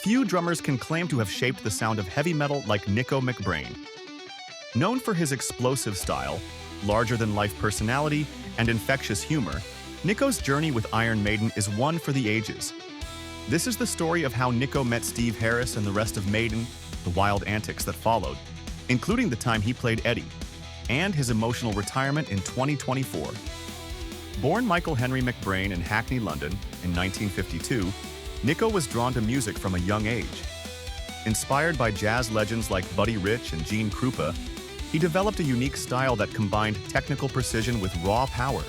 few drummers can claim to have shaped the sound of heavy metal like Nicko McBrain. Known for his explosive style, larger-than-life personality, and infectious humor, Nicko's journey with Iron Maiden is one for the ages. This is the story of how Nicko met Steve Harris and the rest of Maiden, the wild antics that followed, including the time he played Eddie, and his emotional retirement in 2024. Born Michael Henry McBrain in Hackney, London, in 1952, Nicko was drawn to music from a young age. Inspired by jazz legends like Buddy Rich and Gene Krupa, he developed a unique style that combined technical precision with raw power.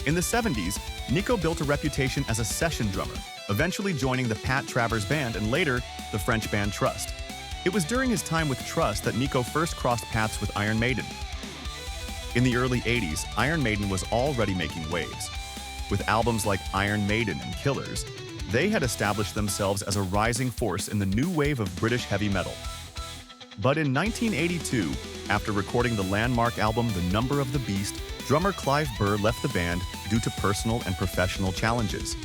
In the 70s, Nicko built a reputation as a session drummer, eventually joining the Pat Travers Band and later, the French band Trust. It was during his time with Trust that Nicko first crossed paths with Iron Maiden. In the early 80s, Iron Maiden was already making waves. With albums like Iron Maiden and Killers, they had established themselves as a rising force in the new wave of British heavy metal. But in 1982, after recording the landmark album The Number of the Beast, drummer Clive Burr left the band due to personal and professional challenges.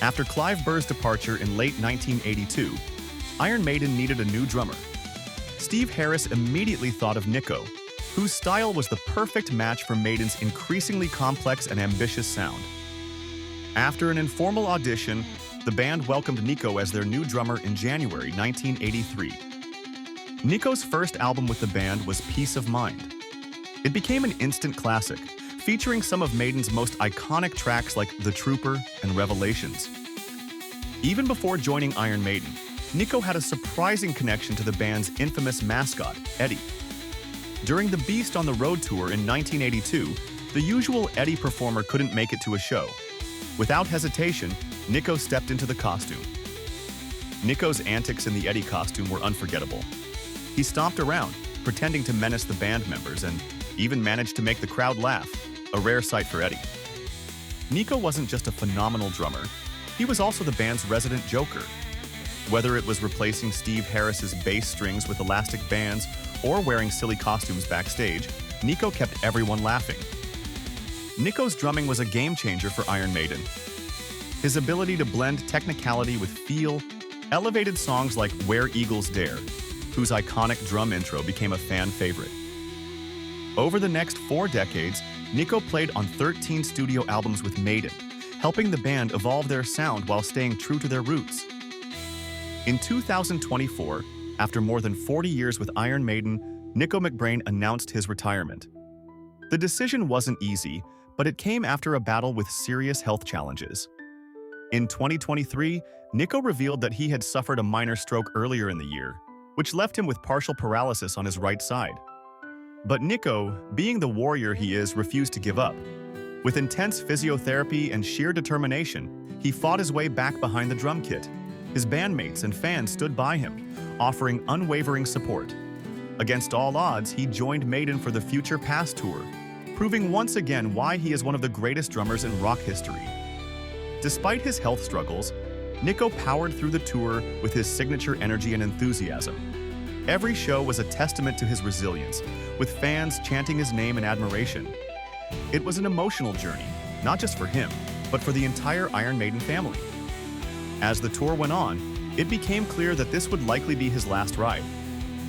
After Clive Burr's departure in late 1982, Iron Maiden needed a new drummer. Steve Harris immediately thought of Nicko, whose style was the perfect match for Maiden's increasingly complex and ambitious sound. After an informal audition, the band welcomed Nicko as their new drummer in January 1983. Nicko's first album with the band was Peace of Mind. It became an instant classic, featuring some of Maiden's most iconic tracks like The Trooper and Revelations. Even before joining Iron Maiden, Nicko had a surprising connection to the band's infamous mascot, Eddie. During the Beast on the Road tour in 1982, the usual Eddie performer couldn't make it to a show. Without hesitation, Nicko stepped into the costume. Nicko's antics in the Eddie costume were unforgettable. He stomped around, pretending to menace the band members and even managed to make the crowd laugh, a rare sight for Eddie. Nicko wasn't just a phenomenal drummer, he was also the band's resident joker. Whether it was replacing Steve Harris's bass strings with elastic bands or wearing silly costumes backstage, Nicko kept everyone laughing. Nicko's drumming was a game changer for Iron Maiden. His ability to blend technicality with feel elevated songs like Where Eagles Dare, whose iconic drum intro became a fan favorite. Over the next 4 decades, Nicko played on 13 studio albums with Maiden, helping the band evolve their sound while staying true to their roots. In 2024, after more than 40 years with Iron Maiden, Nicko McBrain announced his retirement. The decision wasn't easy, but it came after a battle with serious health challenges. In 2023, Nicko revealed that he had suffered a minor stroke earlier in the year, which left him with partial paralysis on his right side. But Nicko, being the warrior he is, refused to give up. With intense physiotherapy and sheer determination, he fought his way back behind the drum kit. His bandmates and fans stood by him, offering unwavering support. Against all odds, he joined Maiden for the Future Past tour, proving once again why he is one of the greatest drummers in rock history. Despite his health struggles, Nicko powered through the tour with his signature energy and enthusiasm. Every show was a testament to his resilience, with fans chanting his name in admiration. It was an emotional journey, not just for him, but for the entire Iron Maiden family. As the tour went on, it became clear that this would likely be his last ride.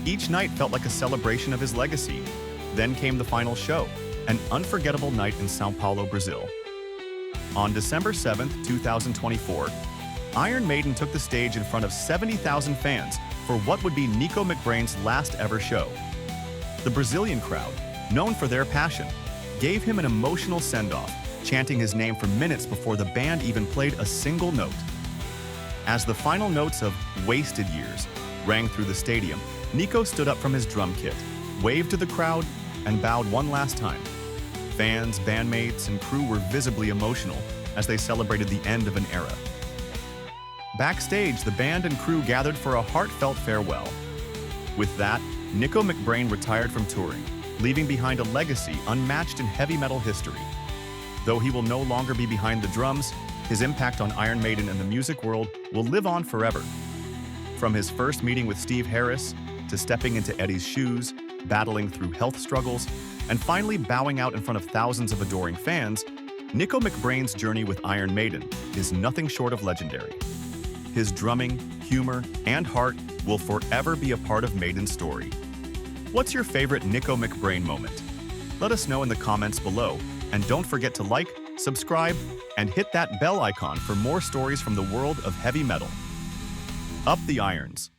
Each night felt like a celebration of his legacy. Then came the final show, an unforgettable night in São Paulo, Brazil. On December 7, 2024, Iron Maiden took the stage in front of 70,000 fans for what would be Nicko McBrain's last ever show. The Brazilian crowd, known for their passion, gave him an emotional send-off, chanting his name for minutes before the band even played a single note. As the final notes of Wasted Years rang through the stadium, Nicko stood up from his drum kit, waved to the crowd, and bowed one last time. Fans, bandmates, and crew were visibly emotional as they celebrated the end of an era. Backstage, the band and crew gathered for a heartfelt farewell. With that, Nicko McBrain retired from touring, leaving behind a legacy unmatched in heavy metal history. Though he will no longer be behind the drums, his impact on Iron Maiden and the music world will live on forever. From his first meeting with Steve Harris, to stepping into Eddie's shoes, battling through health struggles, and finally bowing out in front of thousands of adoring fans, Nicko McBrain's journey with Iron Maiden is nothing short of legendary. His drumming, humor, and heart will forever be a part of Maiden's story. What's your favorite Nicko McBrain moment? Let us know in the comments below, and don't forget to like, subscribe, and hit that bell icon for more stories from the world of heavy metal. Up the irons!